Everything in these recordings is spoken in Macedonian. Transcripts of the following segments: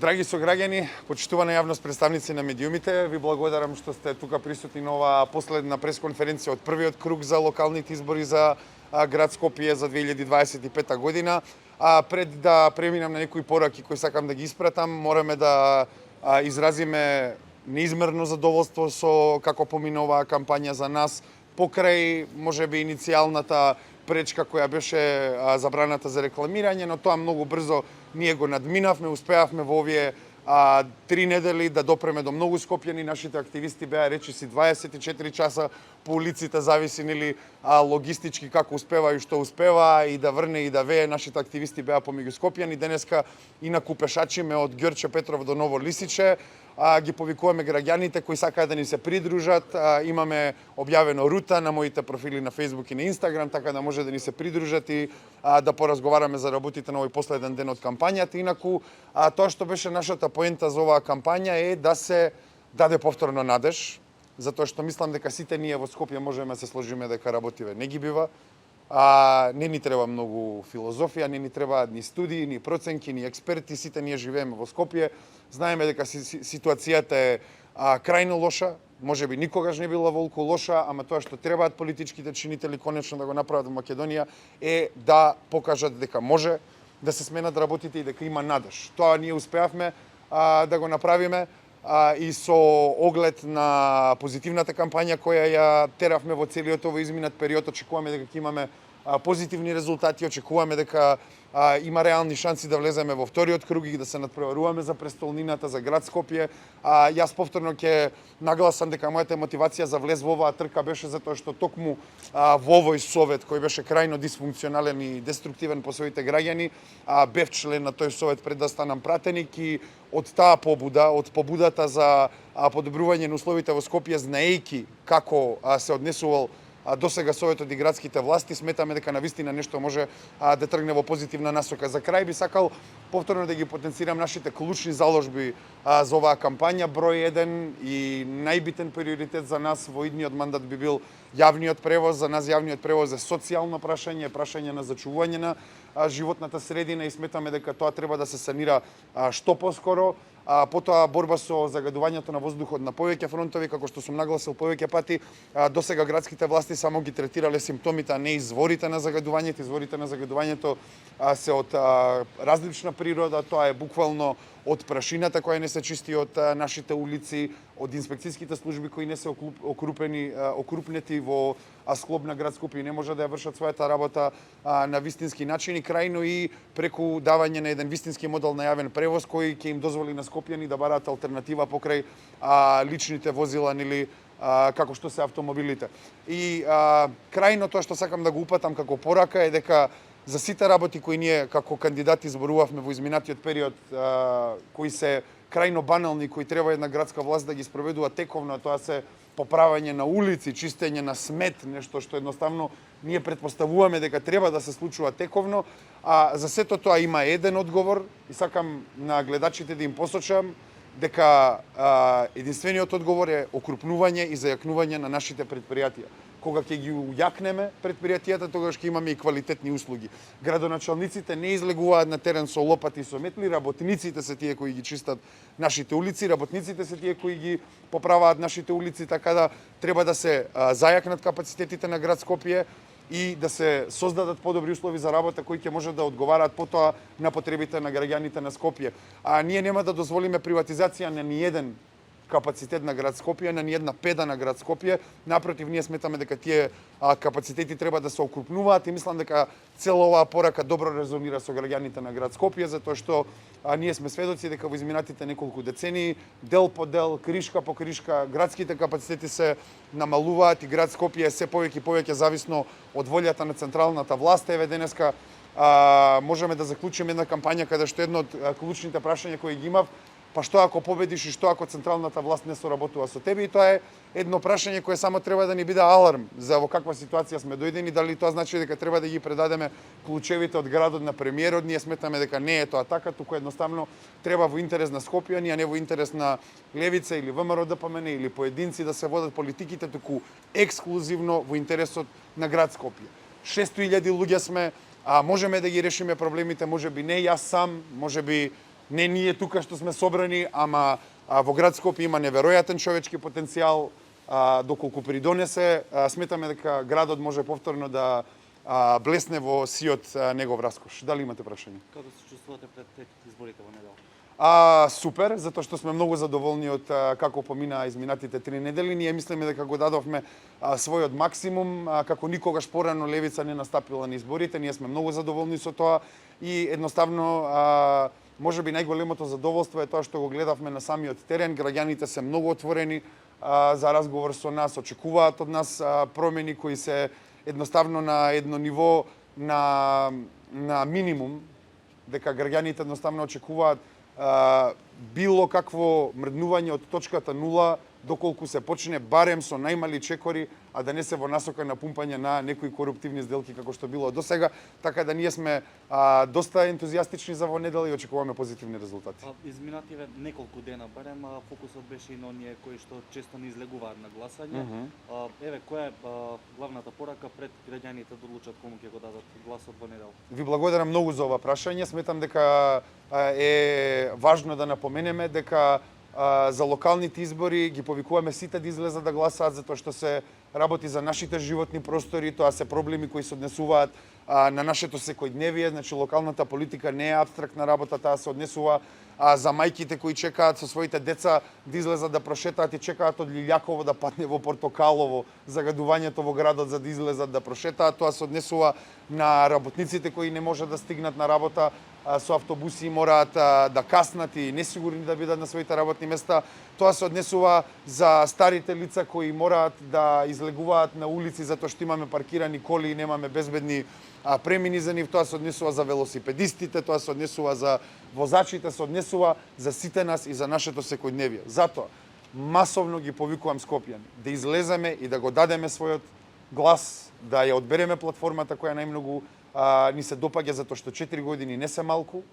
Драги сограѓани, почитувана јавност, представници на медиумите, ви благодарам што сте тука присутни на оваа последна пресконференција од првиот круг за локалните избори за град Скопје за 2025 година. Пред да преминам на некои пораки кои сакам да ги испратам, мораме да изразиме неизмерно задоволство со како помина оваа кампања за нас, покрај можеби иницијалната пречка која беше забраната за рекламирање, но тоа многу брзо ние го надминавме, успеавме во овие 3 недели да допреме до многу скопјани. Нашите активисти беа речиси 24 часа по улиците, зависи нели логистички како успева и што успева и да врне и да вее. Нашите активисти беа помеѓу скопјани. Денеска и на купешачиме од Ѓорче Петров до Ново Лисиче. Ги повикуваме граѓаните кои сакаат да ни се придружат. Имаме објавено рута на моите профили на Facebook и на Instagram, така да може да ни се придружат и да поразговараме за работите на овој последен ден од кампањата. Инаку, тоа што беше нашата поента за оваа кампања е да се даде повторно надеж, затоа што мислам дека сите ние во Скопје можеме да се сложиме дека работиве не ги бива. Не ни треба многу филозофија, не ни требаат ни студии, ни проценки, ни експерти, сите ние живееме во Скопје. Знаеме дека ситуацијата е крајно лоша, можеби никогаш не била волку лоша, ама тоа што требаат политичките чинители конечно да го направат во Македонија е да покажат дека може да се сменат работите и дека има надеж. Тоа ние успеавме да го направиме и со оглед на позитивната кампања која ја теравме во целиот овој изминат период, очекуваме дека ќе имаме позитивни резултати, очекуваме дека има реални шанси да влеземе во вториот круг и да се надпреваруваме за престолнината, за град Скопје. Јас повторно ќе нагласам дека мојата мотивација за влез во оваа трка беше затоа што токму во овој совет кој беше крајно дисфункционален и деструктивен по своите граѓани, бев член на тој совет пред да станам пратеник и од таа побуда, од побудата за подобрување на условите во Скопје, знаејќи како се однесувал досега советот и градските власти, сметаме дека навистина нешто може да тргне во позитивна насока. За крај би сакал повторно да ги потенцирам нашите клучни заложби за оваа кампања. Број 1 и најбитен приоритет за нас во идниот мандат би бил јавниот превоз. За нас јавниот превоз е социјално прашање, прашање на зачувување на животната средина и сметаме дека тоа треба да се санира што поскоро. Потоа борба со загадувањето на воздухот на повеќе фронтови, како што сум нагласил повеќе пати, досега градските власти само ги третирале симптомите, а не изворите на загадувањето. Изворите на загадувањето се од различна природа, тоа е буквално од прашината која не се чисти од нашите улици, од инспекцијските служби кои не се окрупнети во склоп на град Скопје и не може да ја вршат својата работа на вистински начин и крајно и преку давање на еден вистински модел на јавен превоз кој ќе им дозволи на скопјани да бараат алтернатива покрај личните возила или како што се автомобилите. И крајно тоа што сакам да го упатам како порака е дека за сите работи кои ние како кандидати зборувавме во изминатиот период, кои се крајно банални, кои треба една градска власт да ги спроведува тековно, тоа се поправање на улици, чистење на смет, нешто што едноставно ние претпоставуваме дека треба да се случува тековно, за сето тоа има еден одговор и сакам на гледачите да им посочам дека единствениот одговор е окрупнување и зајакнување на нашите предпријатија. Кога ќе ги ујакнеме предпријатијата, тогаш ќе имаме и квалитетни услуги. Градоначалниците не излегуваат на терен со лопати и со метли, работниците се тие кои ги чистат нашите улици, работниците се тие кои ги поправаат нашите улици, така да треба да се зајакнат капацитетите на град Скопје и да се создадат подобри услови за работа кои ќе може да одговараат потоа на потребите на граѓаните на Скопје. Ние нема да дозволиме приватизација на ниеден капацитет на град Скопје, на ниедна педа на град Скопје. Напротив, ние сметаме дека тие капацитети треба да се окрупнуваат и мислам дека цела оваа порака добро резонира со граѓаните на град Скопје, затоа што ние сме сведоци дека во изминатите неколку децении, дел по дел, кришка по кришка, градските капацитети се намалуваат и град Скопје е се повеќе и повеќе зависно од волјата на централната власт. Еве денеска можеме да заклучиме една кампања каде што едно од клучните прашања кои ги имав, па што ако победиш и што ако централната власт не соработува со тебе, и тоа е едно прашање кое само треба да ни биде аларм за во каква ситуација сме дојдени, дали тоа значи дека треба да ги предадеме клучевите од градот на премиерот. Ние сметаме дека не е тоа така, туку едноставно треба во интерес на скопјани, а не во интерес на Левица или ВМРО ДПМН или поединци да се водат политиките, туку ексклузивно во интересот на град Скопје. 600.000 луѓе сме, можеме да ги решиме проблемите, можеби не јас сам, можеби не ние тука што сме собрани, ама во град Скопје има неверојатен човечки потенцијал, доколку придонесе, сметаме дека градот може повторно да блесне во сиот негов раскош. Дали имате прашање? Како се чувствувате пред изборите во недела? Супер, затоа што сме многу задоволни од како помина изминатите 3 недели. Ние мислиме дека го дадовме својот максимум, како никогаш порано левица не настапила на изборите. Ние сме многу задоволни со тоа и едноставно можеби најголемото задоволство е тоа што го гледавме на самиот терен. Граѓаните се многу отворени за разговор со нас, очекуваат од нас промени кои се едноставно на едно ниво на минимум, дека граѓаните едноставно очекуваат било какво мрднување од точката нула, доколку се почне барем со најмали чекори, а да не се во насока на пумпање на некои коруптивни сделки како што било досега, така да ние сме доста ентузијастични за во недела и очекуваме позитивни резултати. Изминативе неколку дена барем фокусот беше и на оние кои што често не излегуваат на гласање. Еве, која е главната порака пред граѓаните да одлучат кому ќе го дадат гласот во недела? Ви благодарам многу за ова прашање. Сметам дека е важно да напоменеме дека за локалните избори ги повикуваме сите да излезат да гласаат, затоа што се работи за нашите животни простори, тоа се проблеми кои се однесуваат на нашето секојдневие, значи локалната политика не е апстрактна работа, таа се однесува за мајките кои чекаат со своите деца да излезат да прошетаат и чекаат од Лилјаково да падне во Портокалово, загадувањето во градот за да излезат да прошетаат, тоа се однесува на работниците кои не можат да стигнат на работа со автобуси и мораат да каснат и несигурни да бидат на своите работни места. Тоа се однесува за старите лица кои мораат да излегуваат на улици затоа што имаме паркирани коли и немаме безбедни премини за нив. Тоа се однесува за велосипедистите, тоа се однесува за возачите, се однесува за сите нас и за нашето секојдневие. Затоа масовно ги повикувам скопјани да излеземе и да го дадеме својот глас, да ја одбереме платформата која најмногу ни се допаѓа, затоа што 4 години не се малку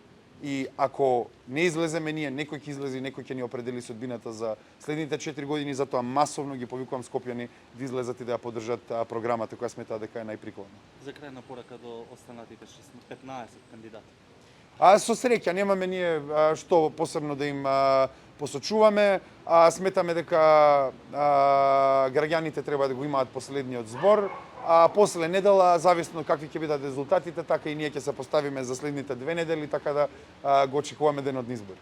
и ако не излеземе ние, некој ќе излезе и некој ќе ни определи судбината за следните 4 години, затоа масовно ги повикувам скопјани да излезат и да ја поддржат програмата која сметаа дека е најприкладна. За крајна порака до останатите 15 кандидати. Со среќа немаме ние што посебно да им посочуваме. Сметаме дека граѓаните треба да го имаат последниот збор. После недела, зависно какви ќе бидат резултатите, така и ние ќе се поставиме за следните 2 недели, така да го очекуваме денот на избори.